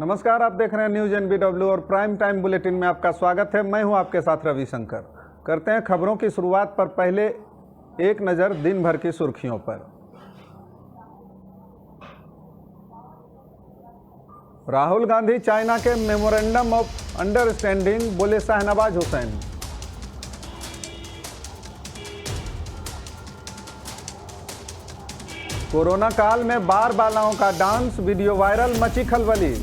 नमस्कार, आप देख रहे हैं न्यूज NBW और प्राइम टाइम बुलेटिन में आपका स्वागत है। मैं हूं आपके साथ रविशंकर। करते हैं खबरों की शुरुआत, पर पहले एक नज़र दिन भर की सुर्खियों पर। राहुल गांधी चाइना के मेमोरेंडम ऑफ अंडरस्टैंडिंग, बोले शाहनवाज हुसैन। कोरोना काल में बार बालाओं का डांस, वीडियो वायरल, मची खलबली।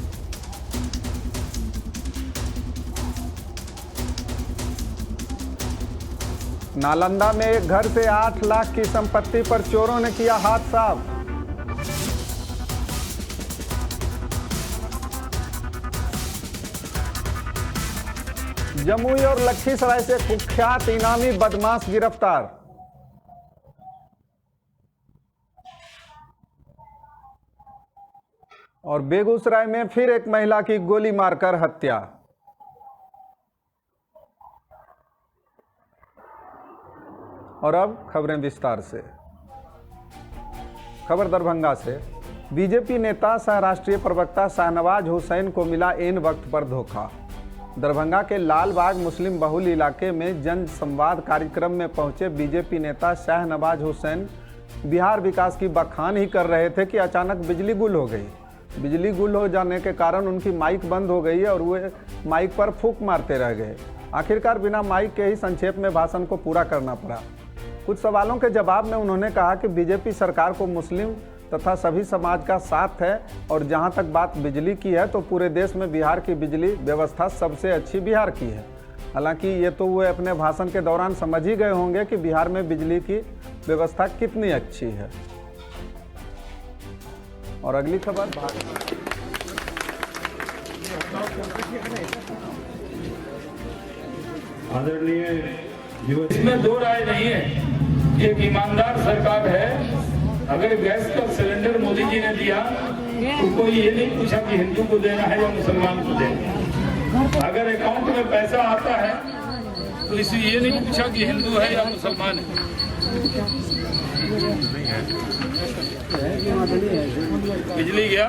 नालंदा में एक घर से 8 लाख की संपत्ति पर चोरों ने किया हाथ साफ। जमुई और लखीसराय से कुख्यात इनामी बदमाश गिरफ्तार। और बेगूसराय में फिर एक महिला की गोली मारकर हत्या। और अब खबरें विस्तार से। खबर दरभंगा से। बीजेपी नेता सह राष्ट्रीय प्रवक्ता शाहनवाज हुसैन को मिला ऐन वक्त पर धोखा। दरभंगा के लालबाग मुस्लिम बहुल इलाके में जन संवाद कार्यक्रम में पहुंचे बीजेपी नेता शाहनवाज हुसैन बिहार विकास की बखान ही कर रहे थे कि अचानक बिजली गुल हो गई। बिजली गुल हो जाने के कारण उनकी माइक बंद हो गई और वे माइक पर फूंक मारते रह गए। आखिरकार बिना माइक के ही संक्षेप में भाषण को पूरा करना पड़ा। कुछ सवालों के जवाब में उन्होंने कहा कि बीजेपी सरकार को मुस्लिम तथा सभी समाज का साथ है और जहां तक बात बिजली की है तो पूरे देश में बिहार की बिजली व्यवस्था सबसे अच्छी बिहार की है। हालांकि ये तो वे अपने भाषण के दौरान समझ ही गए होंगे कि बिहार में बिजली की व्यवस्था कितनी अच्छी है। और अगली खबर, आदरणीय, इसमें दो राय नहीं है। एक ईमानदार सरकार है। अगर गैस का सिलेंडर मोदी जी ने दिया तो कोई ये नहीं पूछा कि हिंदू को देना है या मुसलमान को देना। अगर अकाउंट में पैसा आता है तो इसलिए ये नहीं पूछा कि हिंदू है या मुसलमान है। बिजली गया,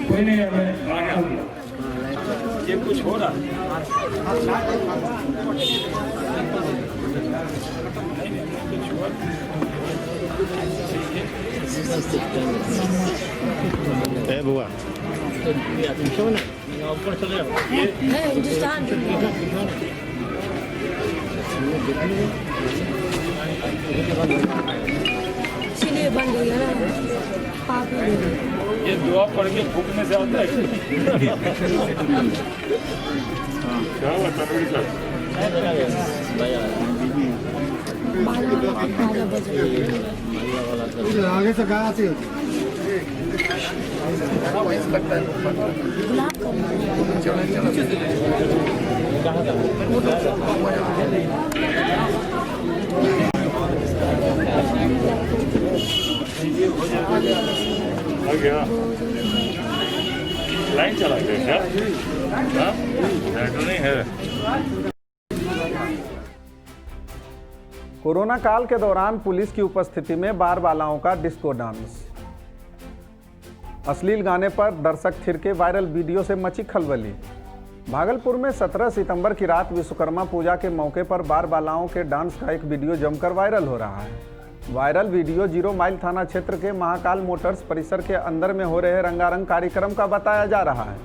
कोई नहीं है, ये कुछ हो रहा है बुआ हिंदुस्तान इसीलिए बंद हो गया ना। ये दुआ पढ़ के फूकने से आता है। क्या हुआ तनवीर सर? आगे से कहाँ आती है? आ गया, लाइन चला गया क्या? नहीं है। कोरोना काल के दौरान पुलिस की उपस्थिति में बार बालाओं का डिस्को डांस। अश्लील गाने पर दर्शक थिरके, वायरल वीडियो से मची खलबली। भागलपुर में 17 सितंबर की रात विश्वकर्मा पूजा के मौके पर बार बालाओं के डांस का एक वीडियो जमकर वायरल हो रहा है। वायरल वीडियो 0 माइल थाना क्षेत्र के महाकाल मोटर्स परिसर के अंदर में हो रहे रंगारंग कार्यक्रम का बताया जा रहा है।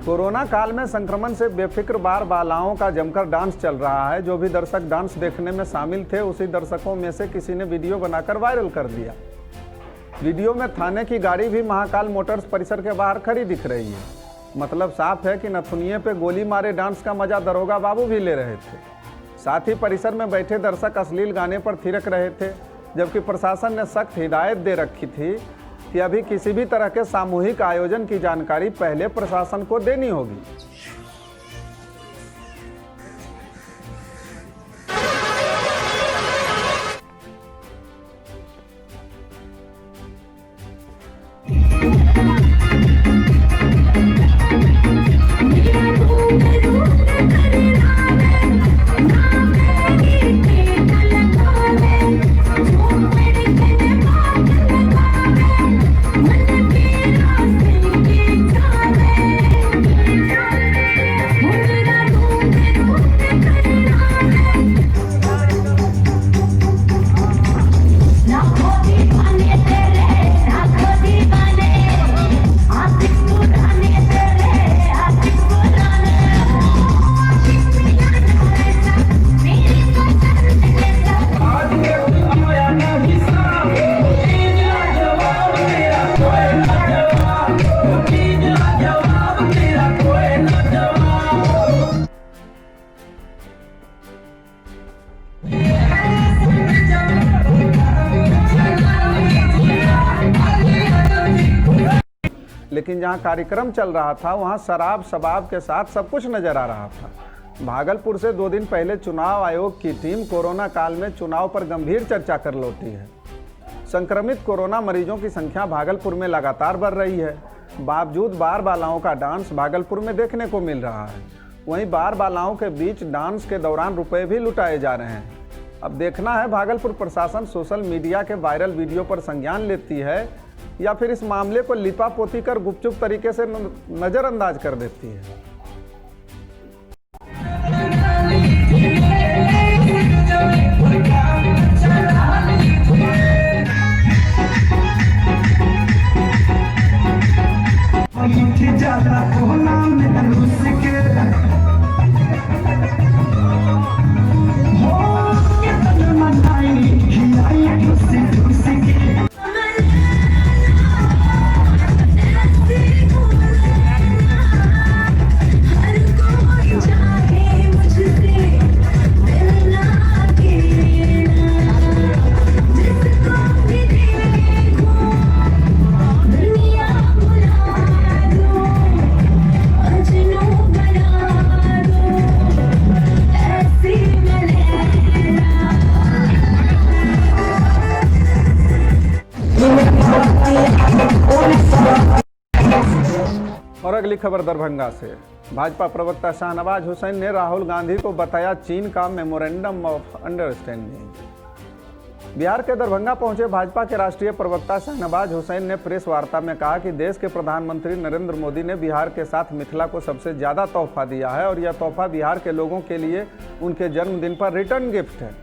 कोरोना काल में संक्रमण से बेफिक्र बार बालाओं का जमकर डांस चल रहा है। जो भी दर्शक डांस देखने में शामिल थे उसी दर्शकों में से किसी ने वीडियो बनाकर वायरल कर दिया। वीडियो में थाने की गाड़ी भी महाकाल मोटर्स परिसर के बाहर खड़ी दिख रही है। मतलब साफ है कि नथुनिये पे गोली मारे डांस का मजा दरोगा बाबू भी ले रहे थे। साथ ही परिसर में बैठे दर्शक अश्लील गाने पर थिरक रहे थे, जबकि प्रशासन ने सख्त हिदायत दे रखी थी कि अभी किसी भी तरह के सामूहिक आयोजन की जानकारी पहले प्रशासन को देनी होगी। लेकिन जहां कार्यक्रम चल रहा था वहां शराब शबाब के साथ सब कुछ नजर आ रहा था। भागलपुर से 2 दिन पहले चुनाव आयोग की टीम कोरोना काल में चुनाव पर गंभीर चर्चा कर लौटी है। संक्रमित कोरोना मरीजों की संख्या भागलपुर में लगातार बढ़ रही है। बावजूद बार बालाओं का डांस भागलपुर में देखने को मिल रहा है। वहीं बार बालाओं के बीच डांस के दौरान रुपए भी लुटाए जा रहे हैं। अब देखना है भागलपुर प्रशासन सोशल मीडिया के वायरल वीडियो पर संज्ञान लेती है या फिर इस मामले को लिपापोती कर गुपचुप तरीके से नजरअंदाज कर देती है। और अगली खबर दरभंगा से। भाजपा प्रवक्ता शाहनवाज हुसैन ने राहुल गांधी को बताया चीन का मेमोरेंडम ऑफ अंडरस्टैंडिंग। बिहार के दरभंगा पहुंचे भाजपा के राष्ट्रीय प्रवक्ता शाहनवाज हुसैन ने प्रेस वार्ता में कहा कि देश के प्रधानमंत्री नरेंद्र मोदी ने बिहार के साथ मिथिला को सबसे ज़्यादा तोहफा दिया है और यह तोहफा बिहार के लोगों के लिए उनके जन्मदिन पर रिटर्न गिफ्ट है।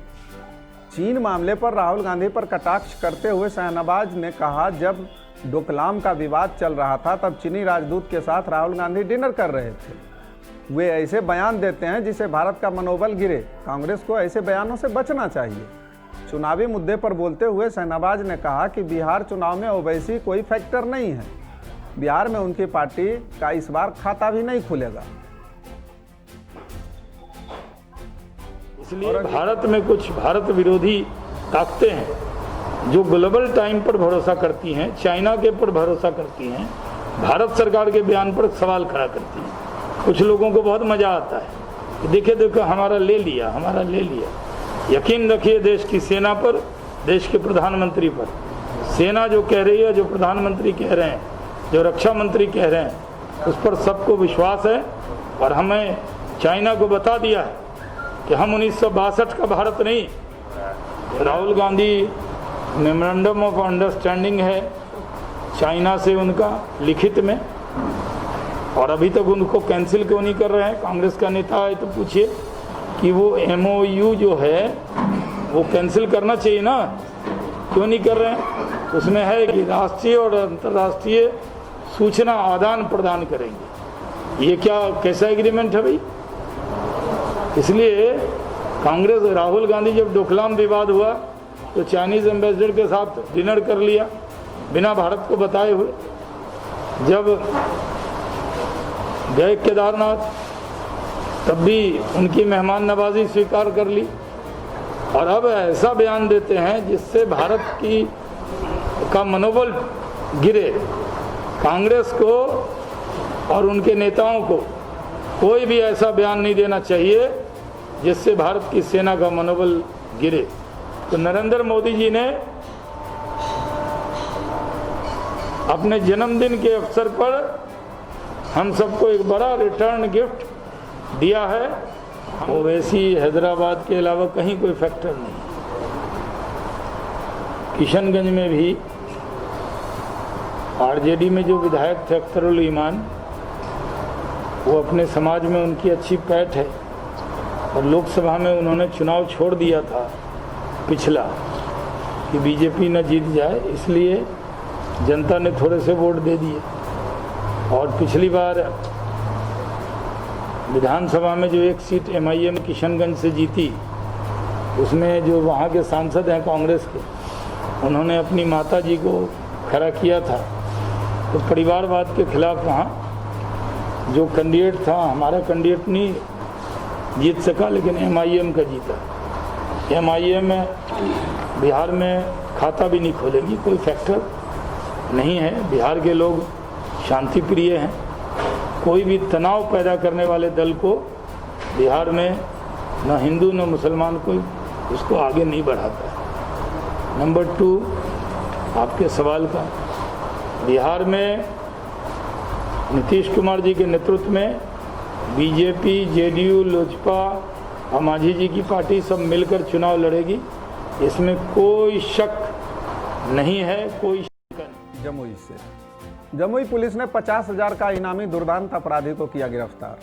चीन मामले पर राहुल गांधी पर कटाक्ष करते हुए शाहनवाज ने कहा, जब डोकलाम का विवाद चल रहा था तब चीनी राजदूत के साथ राहुल गांधी डिनर कर रहे थे। वे ऐसे बयान देते हैं जिससे भारत का मनोबल गिरे। कांग्रेस को ऐसे बयानों से बचना चाहिए। चुनावी मुद्दे पर बोलते हुए शाहनवाज ने कहा कि बिहार चुनाव में ओवैसी कोई फैक्टर नहीं है। बिहार में उनकी पार्टी का इस बार खाता भी नहीं खुलेगा। इसलिए भारत में कुछ भारत विरोधी ताकतें हैं जो ग्लोबल टाइम पर भरोसा करती हैं, चाइना के पर भरोसा करती हैं, भारत सरकार के बयान पर सवाल खड़ा करती हैं। कुछ लोगों को बहुत मजा आता है, देखिए देखो हमारा ले लिया, हमारा ले लिया। यकीन रखिए देश की सेना पर, देश के प्रधानमंत्री पर। सेना जो कह रही है, जो प्रधानमंत्री कह रहे हैं, जो रक्षा मंत्री कह रहे हैं, उस पर सबको विश्वास है। और हमें चाइना को बता दिया है कि हम 1962 का भारत नहीं। Rahul Gandhi memorandum of understanding है चाइना से उनका लिखित में, और अभी तक उनको कैंसिल क्यों नहीं कर रहे हैं? कांग्रेस का नेता है तो पूछिए कि वो MOU जो है वो कैंसिल करना चाहिए ना, क्यों नहीं कर रहे हैं? उसमें है कि राष्ट्रीय और अंतर्राष्ट्रीय सूचना आदान प्रदान करेंगे। ये क्या कैसा एग्रीमेंट है भाई? इसलिए कांग्रेस, राहुल गांधी जब डोकलाम विवाद हुआ तो चाइनीज एम्बेसडर के साथ डिनर कर लिया बिना भारत को बताए हुए। जब गए केदारनाथ तब भी उनकी मेहमान नवाजी स्वीकार कर ली, और अब ऐसा बयान देते हैं जिससे भारत का मनोबल गिरे। कांग्रेस को और उनके नेताओं को कोई भी ऐसा बयान नहीं देना चाहिए जिससे भारत की सेना का मनोबल गिरे। तो नरेंद्र मोदी जी ने अपने जन्मदिन के अवसर पर हम सबको एक बड़ा रिटर्न गिफ्ट दिया है। ओवैसी हैदराबाद के अलावा कहीं कोई फैक्टर नहीं। किशनगंज में भी RJD में जो विधायक थे अख्तरुल ईमान, वो अपने समाज में उनकी अच्छी पैठ है, और लोकसभा में उन्होंने चुनाव छोड़ दिया था पिछला कि बीजेपी न जीत जाए, इसलिए जनता ने थोड़े से वोट दे दिए। और पिछली बार विधानसभा में जो एक सीट MIM किशनगंज से जीती, उसमें जो वहाँ के सांसद हैं कांग्रेस के, उन्होंने अपनी माता जी को खड़ा किया था। तो परिवारवाद के खिलाफ वहाँ जो कैंडिडेट था, हमारा कैंडिडेट नहीं जीत सका, लेकिन MIM का जीता। MIM में बिहार में खाता भी नहीं खोलेगी, कोई फैक्टर नहीं है। बिहार के लोग शांति प्रिय हैं। कोई भी तनाव पैदा करने वाले दल को बिहार में न हिंदू न मुसलमान कोई उसको आगे नहीं बढ़ाता है। नंबर 2, आपके सवाल का, बिहार में नीतीश कुमार जी के नेतृत्व में बीजेपी, जेडीयू, लोजपा और मांझी जी की पार्टी सब मिलकर चुनाव लड़ेगी, इसमें कोई शक नहीं है, कोई शक नहीं। जमुई पुलिस ने 50,000 का इनामी दुर्दांत अपराधी को किया गिरफ्तार।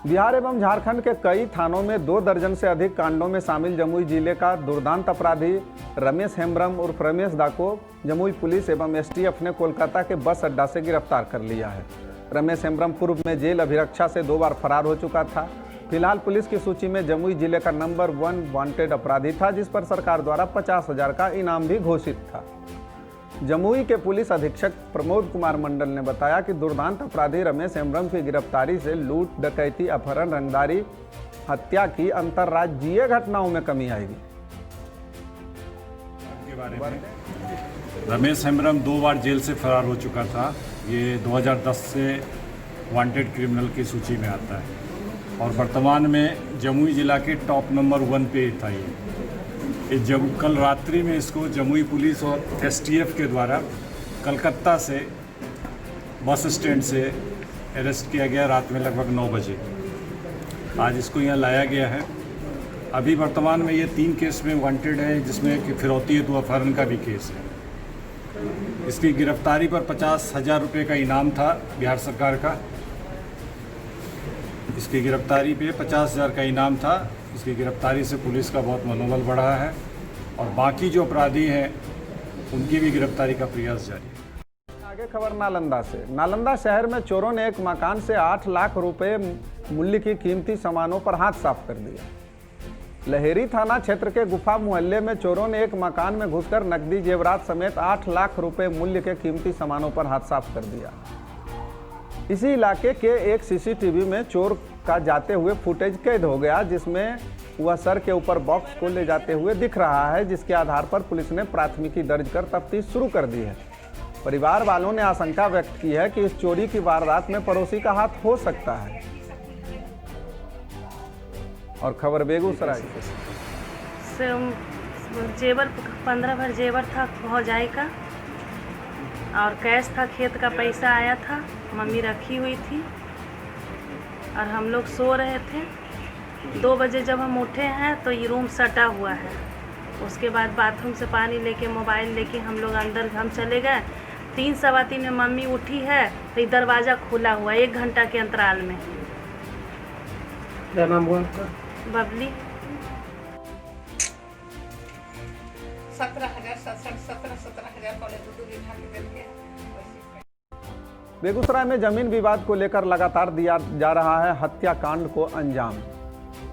बिहार एवं झारखंड के कई थानों में 2 दर्जन से अधिक कांडों में शामिल जमुई जिले का दुर्दांत अपराधी रमेश हेम्ब्रम उर्फ रमेश दा को जमुई पुलिस एवं एसटीएफ ने कोलकाता के बस अड्डा से गिरफ्तार कर लिया है। रमेश हेम्ब्रम पूर्व में जेल अभिरक्षा से 2 बार फरार हो चुका था। फिलहाल पुलिस की सूची में जमुई जिले का नंबर 1 वांटेड अपराधी था, जिस पर सरकार द्वारा 50,000 का इनाम भी घोषित था। जमुई के पुलिस अधीक्षक प्रमोद कुमार मंडल ने बताया कि दुर्दांत अपराधी रमेश हेम्ब्रम की गिरफ्तारी से लूट, डकैती, अपहरण, रंगदारी, हत्या की अंतर्राज्यीय घटनाओं में कमी आएगी। रमेश हेम्ब्रम 2 बार जेल से फरार हो चुका था। ये 2010 से वांटेड क्रिमिनल की सूची में आता है और वर्तमान में जमुई जिला के टॉप नंबर 1 पे था। ये जब कल रात्रि में इसको जमुई पुलिस और एसटीएफ के द्वारा कलकत्ता से बस स्टैंड से अरेस्ट किया गया रात में लगभग 9 बजे। आज इसको यहाँ लाया गया है। अभी वर्तमान में ये 3 केस में वांटेड है, जिसमें कि फिरौती हेतु अपहरण का भी केस है। इसकी गिरफ्तारी पर 50,000 रुपये का इनाम था बिहार सरकार का। इसकी गिरफ्तारी पे 50,000 का इनाम था। इसकी गिरफ्तारी से पुलिस का बहुत मनोबल बढ़ा है और बाकी जो अपराधी हैं उनकी भी गिरफ्तारी का प्रयास जारी है। आगे खबर नालंदा से। नालंदा शहर में चोरों ने एक मकान से 8 लाख रुपए मूल्य की कीमती सामानों पर हाथ साफ कर दिया। लहेरी थाना क्षेत्र के गुफा मोहल्ले में चोरों ने एक मकान में घुसकर नकदी, जेवरात समेत 8 लाख रुपए मूल्य के कीमती सामानों पर हाथ साफ कर दिया। इसी इलाके के एक सीसीटीवी में चोर का जाते हुए फुटेज कैद हो गया, जिसमें वह सर के ऊपर बॉक्स को ले जाते हुए दिख रहा है, जिसके आधार पर पुलिस ने प्राथमिकी दर्ज कर तफ्तीश शुरू कर दी है। परिवार वालों ने आशंका व्यक्त की है कि इस चोरी की वारदात में पड़ोसी का हाथ हो सकता है। और खबर बेगूसराय से जेवर 15 भर जेवर था भौजाई का और कैश था, खेत का पैसा आया था, मम्मी रखी हुई थी और हम लोग सो रहे थे। 2 बजे जब हम उठे हैं तो ये रूम सटा हुआ है। उसके बाद बाथरूम से पानी लेके, मोबाइल लेके हम लोग अंदर हम चले गए। 3 सवा 3 में मम्मी उठी है तो ये दरवाज़ा खुला हुआ 1 घंटा के अंतराल में। क्या नाम हुआ आपका? बबली। 17,000 बेगूसराय में जमीन विवाद को लेकर लगातार दिया जा रहा है हत्याकांड को अंजाम।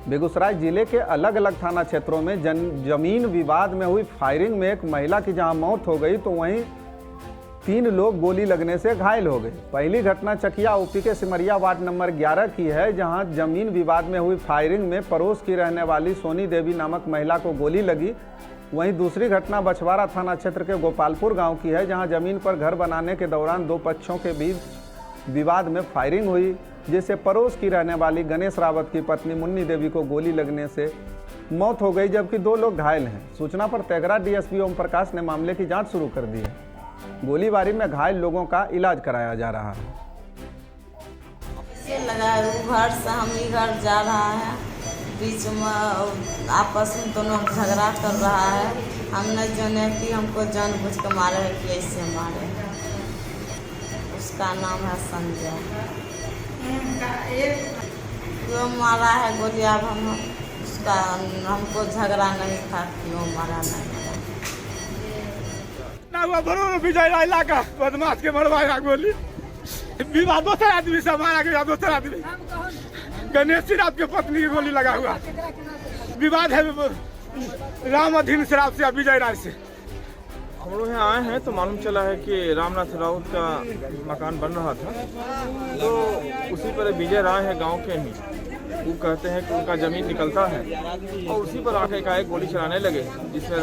बेगूसराय जिले के अलग अलग थाना क्षेत्रों में जमीन विवाद में हुई फायरिंग में एक महिला की जहां मौत हो गई तो वहीं 3 लोग गोली लगने से घायल हो गए। पहली घटना चकिया ऊपी के सिमरिया वार्ड नंबर 11 की है, जहां जमीन विवाद में हुई फायरिंग में पड़ोस की रहने वाली सोनी देवी नामक महिला को गोली लगी। वहीं दूसरी घटना बछवाड़ा थाना क्षेत्र के गोपालपुर गांव की है, जहां जमीन पर घर बनाने के दौरान 2 पक्षों के बीच विवाद में फायरिंग हुई, जिससे पड़ोस की रहने वाली गणेश रावत की पत्नी मुन्नी देवी को गोली लगने से मौत हो गई, जबकि 2 लोग घायल हैं। सूचना पर तेघरा डीएसपी ओम प्रकाश ने मामले की जांच शुरू कर दी है। गोलीबारी में घायल लोगों का इलाज कराया जा रहा है। लगा घर से हम ही घर जा रहा है, बीच में आपस में दोनों झगड़ा कर रहा है। हमने जाने कि हमको जानबूझ के मारे है कि ऐसे मारे हैं। उसका नाम है संजय। जो मारा है गोली, अब हम उसका हमको झगड़ा नहीं था कि वो मारा नहीं। विजय रायला का बदमाश के मरवाया गोली, विवाद 2 आदमी से मारा गया। 2 आदमी गणेश श्राप के पत्नी की गोली लगा हुआ विवाद है राम अधीन श्राप से विजय राय से। हम लोग यहाँ आए हैं तो मालूम चला है कि रामनाथ राउत का मकान बन रहा था, तो उसी पर विजय राय है गांव के ही, वो कहते हैं कि उनका ज़मीन निकलता है और उसी पर आके एकाएक गोली चलाने लगे, जिसमें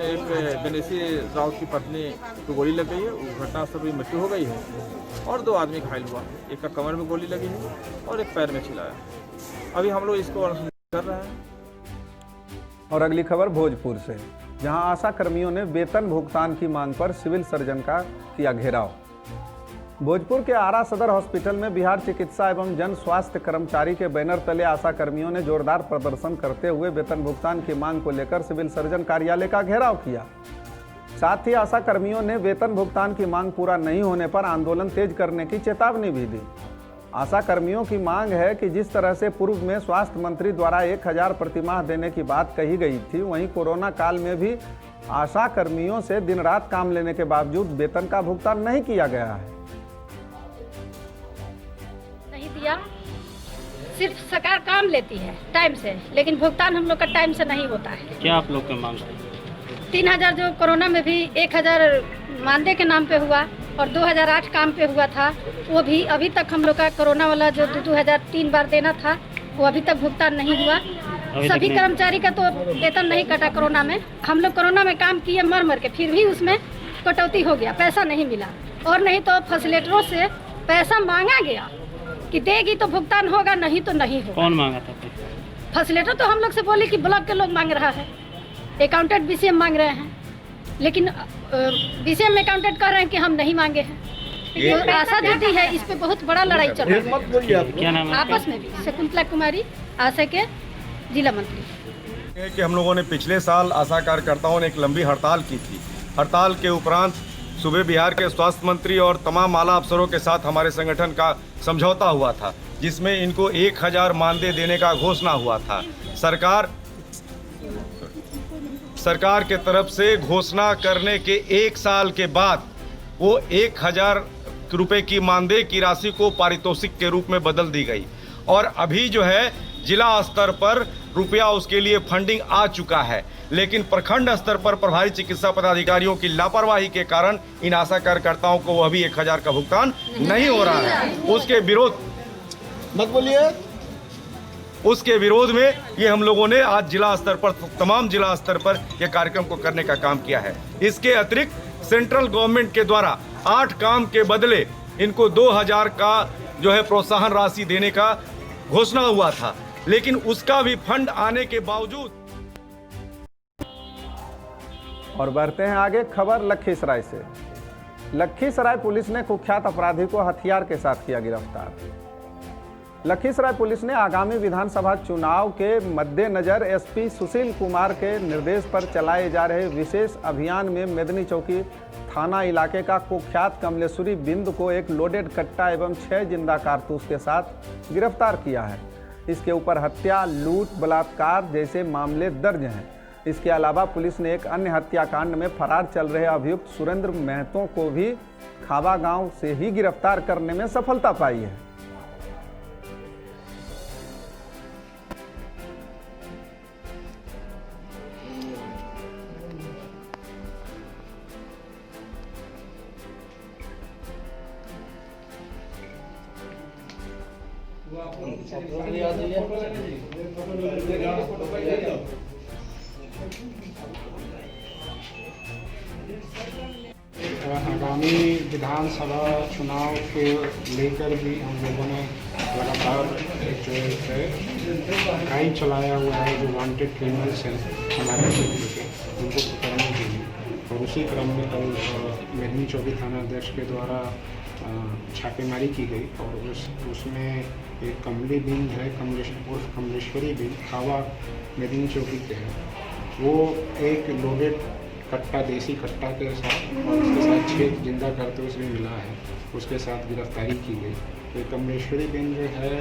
एक गणेशी राउत की पत्नी को गोली लग गई है। वो घटनास्थल पर मृत्यु हो गई है और 2 आदमी घायल हुआ, एक का कमर में गोली लगी है और एक पैर में चिल्लाया। अभी हम लोग इसको अनुसंधान कर रहे हैं। और अगली खबर भोजपुर से, जहां आशा कर्मियों ने वेतन भुगतान की मांग पर सिविल सर्जन का किया घेराव। भोजपुर के आरा सदर हॉस्पिटल में बिहार चिकित्सा एवं जन स्वास्थ्य कर्मचारी के बैनर तले आशा कर्मियों ने जोरदार प्रदर्शन करते हुए वेतन भुगतान की मांग को लेकर सिविल सर्जन कार्यालय का घेराव किया। साथ ही आशा कर्मियों ने वेतन भुगतान की मांग पूरा नहीं होने पर आंदोलन तेज करने की चेतावनी भी दी। आशा कर्मियों की मांग है कि जिस तरह से पूर्व में स्वास्थ्य मंत्री द्वारा 1000 प्रतिमाह देने की बात कही गई थी, वहीं कोरोना काल में भी आशा कर्मियों से दिन रात काम लेने के बावजूद वेतन का भुगतान नहीं किया गया है। नहीं दिया, सिर्फ सरकार काम लेती है टाइम से, लेकिन भुगतान हम लोग का टाइम से नहीं होता है। क्या आप लोग का मांग है? 3000 जो कोरोना में भी 1000 मानदेय के नाम पे हुआ और 2008 काम पे हुआ था, वो भी अभी तक हम लोग का कोरोना वाला जो 2000 3 बार देना था वो अभी तक भुगतान नहीं हुआ। सभी कर्मचारी का तो वेतन नहीं कटा कोरोना में। हम लोग कोरोना में काम किए मर के, फिर भी उसमें कटौती हो गया, पैसा नहीं मिला। और नहीं तो फैसिलिटरों से पैसा मांगा गया कि देगी तो भुगतान होगा, नहीं तो नहीं होगा। कौन मांगा था? फैसिलिटर तो हम लोग से बोले कि ब्लॉक के लोग मांग रहा है, अकाउंटेंट बीसीएम मांग रहे हैं, लेकिन बीसीएम में अकाउंटेंट कह रहे हैं कि हम नहीं मांगे हैं। तो आशा दीदी है, इस पे बहुत बड़ा लड़ाई चल रहा है। क्या नाम है आपस में भी शकुंतला कुमारी, आशा के जिला मंत्री। कि हम लोगों ने पिछले साल आशा कार्यकर्ताओं ने एक लंबी हड़ताल की थी। हड़ताल के उपरांत सूबे बिहार के स्वास्थ्य मंत्री और तमाम आला अफसरों के साथ हमारे संगठन का समझौता हुआ था, जिसमें इनको 1000 मानदेय देने का घोषणा हुआ था। सरकार के तरफ से घोषणा करने के 1 साल के बाद वो 1000 रुपए की मानदेय की राशि को पारितोषिक के रूप में बदल दी गई और अभी जो है जिला स्तर पर रुपया उसके लिए फंडिंग आ चुका है, लेकिन प्रखंड स्तर पर प्रभारी चिकित्सा पदाधिकारियों की लापरवाही के कारण इन आशा कार्यकर्ताओं को अभी 1000 का भुगतान नहीं हो रहा है। उसके विरोध में ये हम लोगों ने आज जिला स्तर पर, तमाम जिला स्तर पर यह कार्यक्रम को करने का काम किया है। इसके अतिरिक्त सेंट्रल गवर्नमेंट के द्वारा 8 काम के बदले इनको 2000 का जो है प्रोत्साहन राशि देने का घोषणा हुआ था, लेकिन उसका भी फंड आने के बावजूद। और बढ़ते हैं आगे, खबर लखीसराय से। लखीसराय पुलिस ने कुख्यात अपराधी को हथियार के साथ किया गिरफ्तार। लखीसराय पुलिस ने आगामी विधानसभा चुनाव के मद्देनजर एसपी सुशील कुमार के निर्देश पर चलाए जा रहे विशेष अभियान में मेदनी चौकी थाना इलाके का कुख्यात कमलेश्वरी बिंद को एक लोडेड कट्टा एवं 6 जिंदा कारतूस के साथ गिरफ्तार किया है। इसके ऊपर हत्या, लूट, बलात्कार जैसे मामले दर्ज हैं। इसके अलावा पुलिस ने एक अन्य हत्याकांड में फरार चल रहे अभियुक्त सुरेंद्र महतो को भी खावा गांव से ही गिरफ्तार करने में सफलता पाई है। आगामी विधानसभा चुनाव को लेकर भी हम लोगों ने लगातार जो है ड्राइव चलाया हुआ है। जो वांटेड क्रिमिनल्स हैं हमारे क्षेत्र के, उनको पकड़ने के लिए, और उसी क्रम में कल मेदनी चौकी थाना अध्यक्ष के द्वारा छापेमारी की गई और उसमें एक कमली बिंद है, कमलेश्वरी बिंद, खावा मेदनी चौकी के हैं। वो एक लोडेड कट्टा, देसी कट्टा के साथ और उसके साथ 6 जिंदा कारतूस भी मिला है, उसके साथ गिरफ्तारी की गई। तो कमलेश्वरी बिंद जो है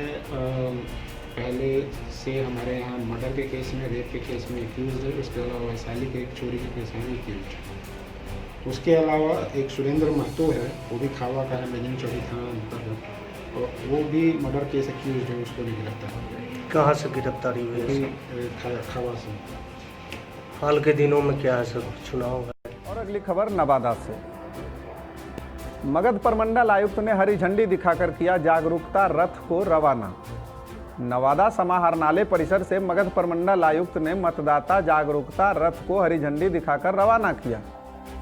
पहले से हमारे यहाँ मर्डर के केस में, रेप के केस में एक्यूज है। उसके अलावा वैशाली के एक चोरी के केस में एक्यूज है। उसके अलावा एक सुरेंद्र महतो है, वो भी खावा का है, मेदनी चौकी थाना अंतर्गत, और वो भी मर्डर केस एक्यूज है, उसको भी गिरफ्तार हो गया। कहाँ से गिरफ्तारी हुई? खावा से। हाल के दिनों में क्या है सर, चुनाव है। और अगली खबर नवादा से। मगध प्रमंडल आयुक्त ने हरी झंडी दिखाकर किया जागरूकता रथ को रवाना। नवादा समाहरणालय परिसर से मगध प्रमंडल आयुक्त ने मतदाता जागरूकता रथ को हरी झंडी दिखाकर रवाना किया।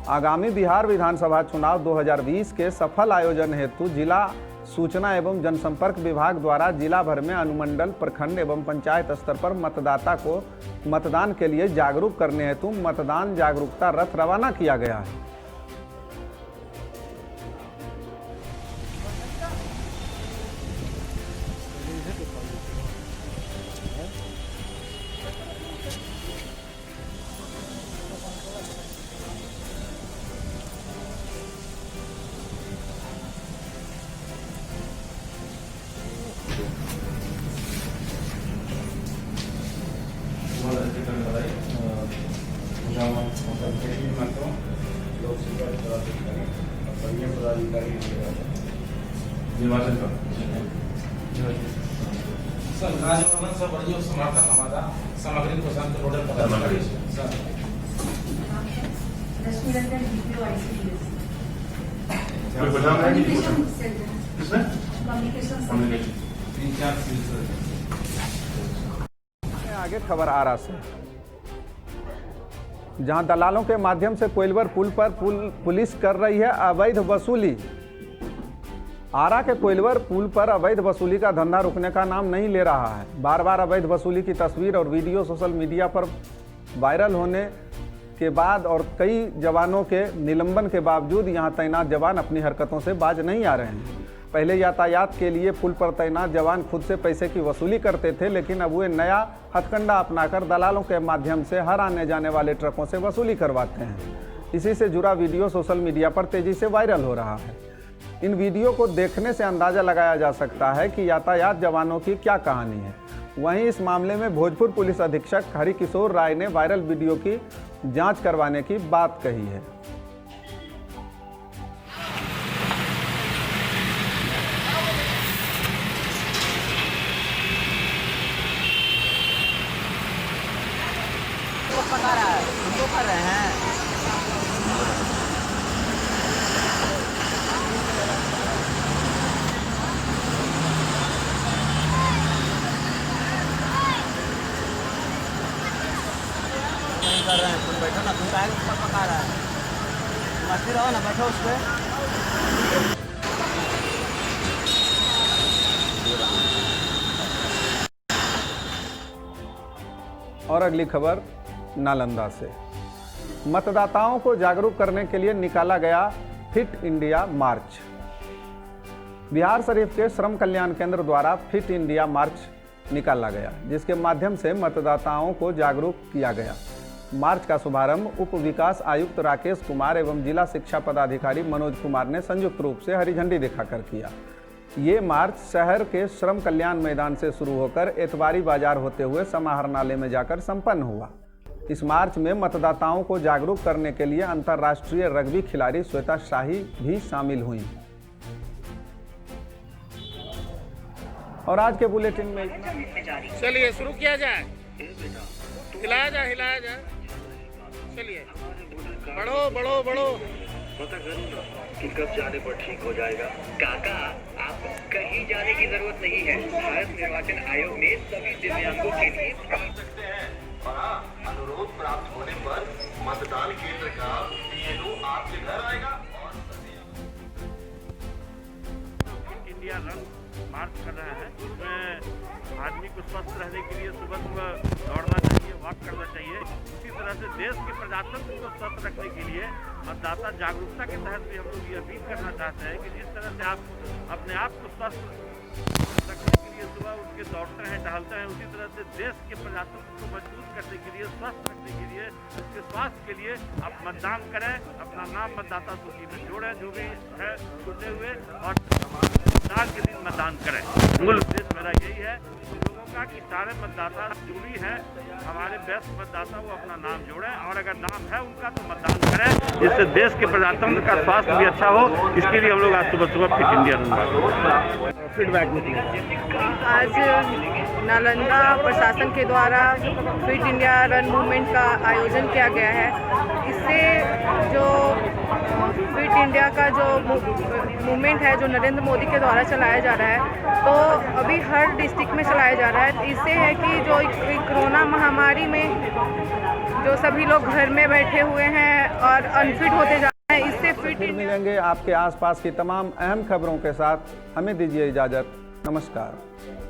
आगामी बिहार विधानसभा चुनाव 2020 के सफल आयोजन हेतु जिला सूचना एवं जनसंपर्क विभाग द्वारा जिला भर में अनुमंडल, प्रखंड एवं पंचायत स्तर पर मतदाता को मतदान के लिए जागरूक करने हेतु मतदान जागरूकता रथ रवाना किया गया है। सामग्री को शांत रोडर पदाधिकारी सर आगे खबर आरा से, जहां दलालों के माध्यम से कोइलवर पुल पर पुलिस कर रही है अवैध वसूली। आरा के कोइलवर पुल पर अवैध वसूली का धंधा रुकने का नाम नहीं ले रहा है। बार बार अवैध वसूली की तस्वीर और वीडियो सोशल मीडिया पर वायरल होने के बाद और कई जवानों के निलंबन के बावजूद यहां तैनात जवान अपनी हरकतों से बाज नहीं आ रहे हैं। पहले यातायात के लिए पुल पर तैनात जवान खुद से पैसे की वसूली करते थे, लेकिन अब वे नया हथकंडा अपनाकर दलालों के माध्यम से हर आने जाने वाले ट्रकों से वसूली करवाते हैं। इसी से जुड़ा वीडियो सोशल मीडिया पर तेजी से वायरल हो रहा है। इन वीडियो को देखने से अंदाजा लगाया जा सकता है कि यातायात जवानों की क्या कहानी है। वहीं इस मामले में भोजपुर पुलिस अधीक्षक हरिकिशोर राय ने वायरल वीडियो की जांच करवाने की बात कही है। कर रहे हैं तुम बैठो ना, तुम काहे ऊपर पका रहा है, मस्ती रहो ना, बैठो उस पर। और अगली खबर नालंदा से, मतदाताओं को जागरूक करने के लिए निकाला गया फिट इंडिया मार्च। बिहार शरीफ के श्रम कल्याण केंद्र द्वारा फिट इंडिया मार्च निकाला गया, जिसके माध्यम से मतदाताओं को जागरूक किया गया। मार्च का शुभारंभ उप विकास आयुक्त राकेश कुमार एवं जिला शिक्षा पदाधिकारी मनोज कुमार ने संयुक्त रूप से हरी झंडी दिखाकर किया। ये मार्च शहर के श्रम कल्याण मैदान से शुरू होकर एतवारी बाजार होते हुए समाहरणालय में जाकर संपन्न हुआ। इस मार्च में मतदाताओं को जागरूक करने के लिए अंतर्राष्ट्रीय रग्बी खिलाड़ी श्वेता शाही भी शामिल हुई। और आज के बुलेटिन में चलिए शुरू किया जाए, हिलाया जाए, चलिए बढ़ो बढ़ो बढ़ो। पता करूँ ना कि कब जाने पर ठीक हो जाएगा। काका, आपको कहीं जाने की जरूरत नहीं है। भारत निर्वाचन आयोग ने सभी दिव्यांगों के लिए सकते हैं और अनुरोध प्राप्त होने पर मतदान केंद्र का BLO आपके घर आएगा। इंडिया रन मार्च कर रहा है, उसमें आदमी को स्वस्थ रहने के लिए सुबह दौड़ना चाहिए, वॉक करना चाहिए। उसी तरह से देश के प्रजातंत्र को स्वस्थ रखने के लिए मतदाता जागरूकता के तहत भी हम लोग ये अपील करना चाहते हैं कि जिस तरह से आप अपने आप को स्वस्थ रखने के लिए सुबह उठ के दौड़ते हैं, टहलते हैं, उसी तरह से देश के प्रजातंत्र को मजबूत करने के लिए, स्वस्थ रखने के लिए, उसके स्वास्थ्य के लिए आप मतदान करें, अपना नाम मतदाता सूची में जोड़ें, जो भी है छूटे हुए, और मतदान के दिन मतदान करें। मूल उद्देश्य मेरा यही है लोगों का कि सारे मतदाता जो भी हैं हमारे बेस्ट मतदाता वो अपना नाम जोड़ें, और अगर नाम है उनका तो मतदान करें, जिससे देश के प्रजातंत्र का स्वास्थ्य भी अच्छा हो। इसके लिए हम लोग आज सुबह सुबह फिट इंडिया रन फीडबैक आज नालंदा प्रशासन के द्वारा फिट इंडिया रन मूवमेंट का आयोजन किया गया है। इससे जो फिट इंडिया का जो मूवमेंट है जो नरेंद्र मोदी के द्वारा चलाया जा रहा है, तो अभी हर डिस्ट्रिक्ट में चलाया जा रहा है। इससे है कि जो कोरोना महामारी में जो सभी लोग घर में बैठे हुए हैं और अनफिट होते जा रहे हैं, इससे फिर मिलेंगे आपके आसपास की तमाम अहम खबरों के साथ। हमें दीजिए इजाज़त। नमस्कार।